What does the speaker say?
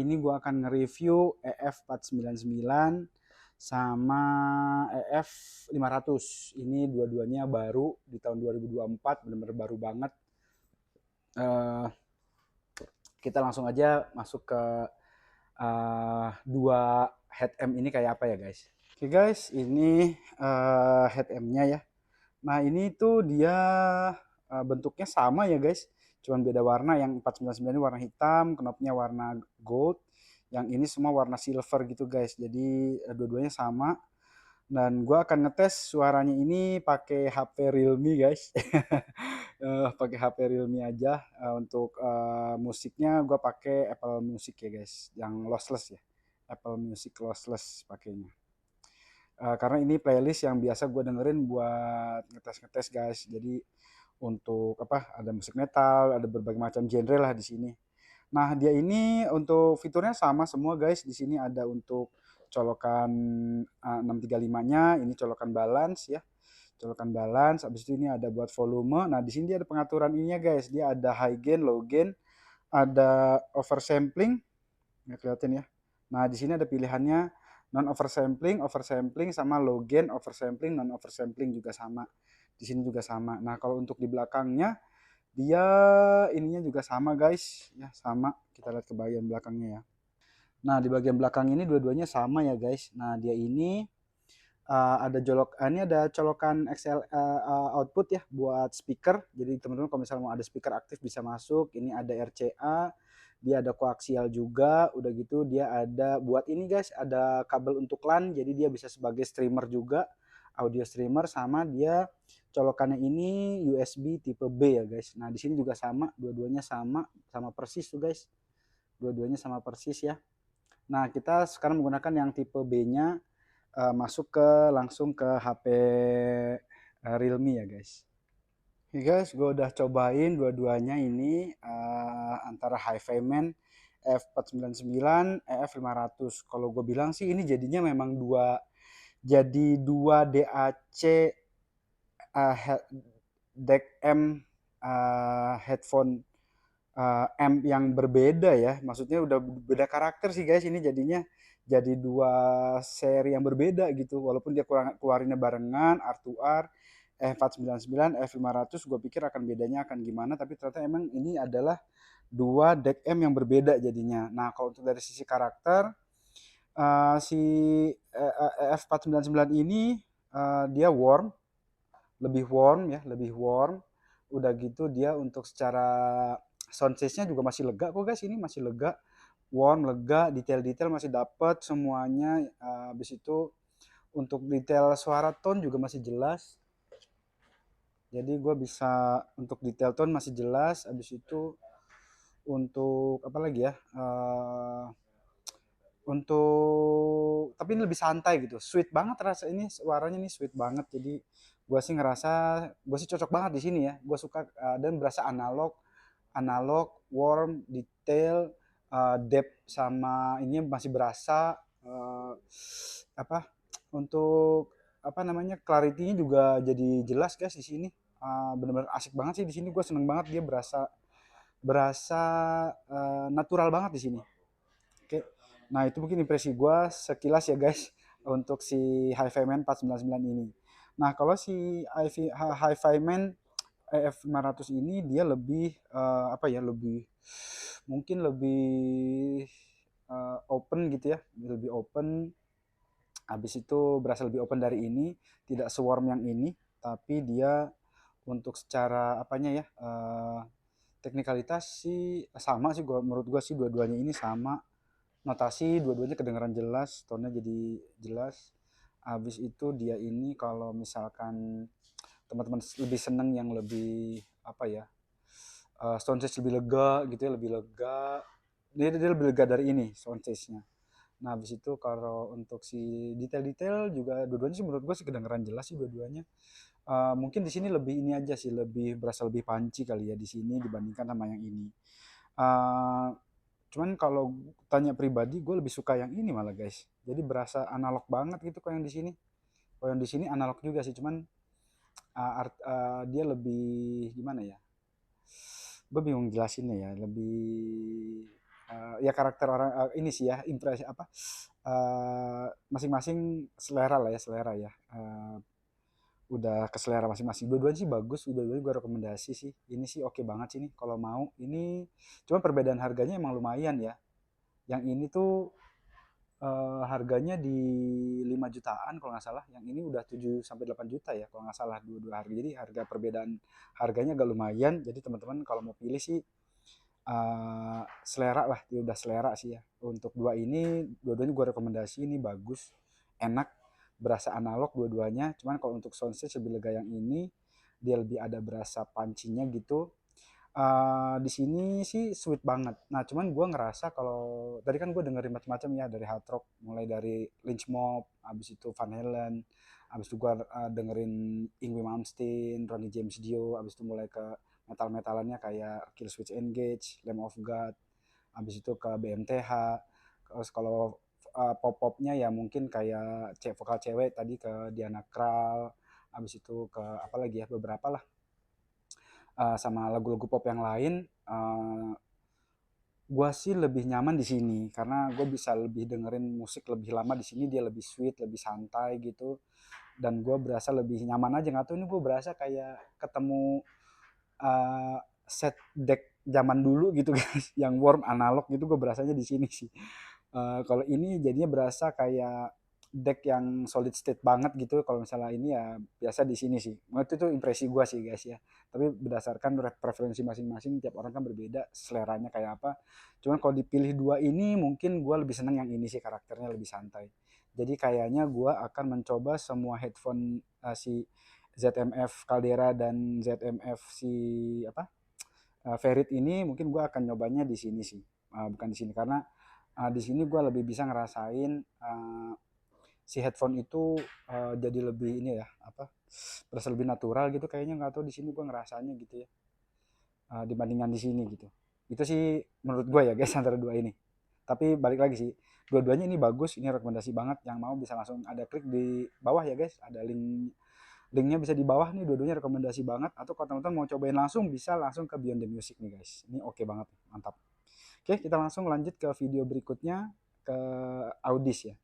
Ini gue akan nge-review EF499 sama EF500. Ini dua-duanya baru di tahun 2024, bener-bener baru banget. Eh, kita langsung aja masuk ke dua head M ini kayak apa ya guys. Oke guys, ini head M-nya ya. Nah ini tuh dia bentuknya sama ya guys, cuman beda warna. Yang 499 ini warna hitam, knopnya warna gold, yang ini semua warna silver gitu guys. Jadi dua-duanya sama. Dan gue akan ngetes suaranya ini pakai HP Realme guys. Pakai HP Realme aja. Untuk musiknya gue pakai Apple Music ya guys, yang lossless ya, Apple Music lossless pakainya. Karena ini playlist yang biasa gue dengerin buat ngetes-ngetes guys. Jadi untuk apa, ada musik metal, ada berbagai macam genre lah di sini. Nah dia ini untuk fiturnya sama semua guys. Di sini ada untuk colokan 635-nya, ini colokan balance ya, colokan balance. Habis itu ini ada buat volume. Nah di sini dia ada pengaturan ininya guys. Dia ada high gain, low gain, ada oversampling, nggak kelihatan ya. Nah di sini ada pilihannya non oversampling, oversampling sama low gain, oversampling, non oversampling juga sama. Di sini juga sama. Nah kalau untuk di belakangnya dia ininya juga sama guys, ya sama. Kita lihat ke bagian belakangnya ya. Nah di bagian belakang ini dua-duanya sama ya guys. Nah dia ini ada ini ada colokan XL output ya buat speaker. Jadi teman-teman kalau misalnya mau ada speaker aktif bisa masuk. Ini ada RCA, dia ada koaksial juga. Udah gitu dia ada buat ini guys, ada kabel untuk LAN. Jadi dia bisa sebagai streamer juga, audio streamer. Sama dia colokannya ini USB tipe B ya guys. Nah di sini juga sama, dua-duanya sama, sama persis tuh guys. Dua-duanya sama persis ya. Nah kita sekarang menggunakan yang tipe B-nya, masuk ke langsung ke HP Realme ya guys. Oke guys, gue udah cobain dua-duanya ini, antara HiFiMan F499, EF500. Kalau gue bilang sih ini jadinya memang jadi dua DAC deck M headphone amp yang berbeda ya. Maksudnya udah beda karakter sih guys, ini jadinya jadi dua seri yang berbeda gitu. Walaupun dia keluarinnya barengan, R2R, F499, F500, gue pikir akan bedanya akan gimana, tapi ternyata emang ini adalah dua deck M yang berbeda jadinya. Nah kalau untuk dari sisi karakter, si F499 ini dia lebih warm ya, lebih warm. Udah gitu dia untuk secara sound stage-nya juga masih lega kok guys, ini masih lega, warm, lega, detail-detail masih dapet semuanya. Habis itu untuk detail suara tone juga masih jelas. Jadi gue bisa untuk detail tone masih jelas. Habis itu untuk apa lagi ya? Untuk tapi ini lebih santai gitu, sweet banget rasa ini, suaranya nih sweet banget. Jadi gue sih ngerasa gue sih cocok banget di sini ya. Gue suka, dan berasa analog, analog, warm, detail, depth sama ini masih berasa, apa, untuk apa namanya, clarity-nya juga jadi jelas guys di sini. Bener-bener asik banget sih di sini. Gue seneng banget dia berasa berasa natural banget di sini. Oke. Nah, itu mungkin impresi gue sekilas ya guys untuk si Hi-Fi Man 499 ini. Nah, kalau si Hi-Fi Man EF500 ini dia lebih apa ya, lebih mungkin lebih open gitu ya, lebih open. Habis itu berasa lebih open dari ini, tidak sewarm yang ini, tapi dia untuk secara apanya ya, teknikalitas sih sama sih, menurut gua sih dua-duanya ini sama. Notasi dua-duanya kedengaran jelas, tone-nya jadi jelas. Habis itu dia ini kalau misalkan teman-teman lebih seneng yang lebih apa ya, soundstage lebih lega gitu ya, lebih lega, dia lebih lega dari ini soundstage-nya. Nah habis itu kalau untuk si detail-detail juga dua-duanya sih menurut gue sih kedengeran jelas sih dua-duanya. Mungkin di sini lebih ini aja sih, lebih berasa lebih panci kali ya di sini dibandingkan sama yang ini. Eh, Cuman kalau tanya pribadi, gue lebih suka yang ini malah guys. Jadi berasa analog banget gitu kalau yang di sini. Kalau yang di sini analog juga sih, cuman dia lebih gimana ya? Gue bingung jelasinnya ya. Lebih Ya karakter orang ini sih ya impresi apa masing-masing selera lah ya selera ya. Udah ke selera masing-masing. Dua-duanya sih bagus, dua-duanya gue rekomendasi sih. Ini sih oke banget sih nih kalau mau. Ini cuma perbedaan harganya emang lumayan ya. Yang ini tuh harganya di 5 jutaan kalau nggak salah. Yang ini udah 7 sampai 8 juta ya kalau nggak salah dua-dua harga. Jadi harga perbedaan harganya agak lumayan. Jadi teman-teman kalau mau pilih sih selera lah, dia udah selera sih ya. Untuk dua ini, dua-duanya gue rekomendasi ini bagus, enak, berasa analog dua-duanya. Cuman kalau untuk soundstage lebih lega yang ini, dia lebih ada berasa pancinya gitu. Di sini sih sweet banget. Nah, cuman gue ngerasa kalau tadi kan gue dengerin macam-macam ya dari hard rock, mulai dari Lynch Mob, abis itu Van Halen, abis itu gue dengerin Yngwie Malmsteen, Ronnie James Dio, abis itu mulai ke metal-metalannya kayak Killswitch Engage, Lamb of God, abis itu ke BMTH. Terus kalau pop-popnya ya mungkin kayak vokal cewek tadi ke Diana Krall, abis itu ke apa lagi ya beberapa lah. Sama lagu-lagu pop yang lain, gue sih lebih nyaman di sini karena gue bisa lebih dengerin musik lebih lama di sini, dia lebih sweet, lebih santai gitu, dan gue berasa lebih nyaman aja. Nggak tahu ini gue berasa kayak ketemu set deck zaman dulu gitu guys, yang warm analog gitu gue berasanya di sini sih. Kalau ini jadinya berasa kayak deck yang solid state banget gitu. Kalau misalnya ini ya biasa di sini sih. Nah, itu tuh impresi gue sih guys ya. Tapi berdasarkan preferensi masing-masing, tiap orang kan berbeda seleranya kayak apa. Cuman kalau dipilih dua ini mungkin gue lebih seneng yang ini sih, karakternya lebih santai. Jadi kayaknya gue akan mencoba semua headphone si ZMF Caldera dan ZMF si apa Ferit ini, mungkin gue akan nyobanya di sini sih. Bukan di sini karena di sini gue lebih bisa ngerasain si headphone itu jadi lebih ini ya apa berasa lebih natural gitu kayaknya. Nggak tahu di sini gue ngerasanya gitu ya, dibandingkan di sini gitu. Itu sih menurut gue ya guys antara dua ini. Tapi balik lagi sih, dua-duanya ini bagus, ini rekomendasi banget. Yang mau bisa langsung ada klik di bawah ya guys, ada linknya bisa di bawah nih. Dua-duanya rekomendasi banget. Atau kalau teman-teman mau cobain langsung bisa langsung ke Beyond the Music nih guys, ini oke banget, mantap. Oke, kita langsung lanjut ke video berikutnya, ke Audis ya.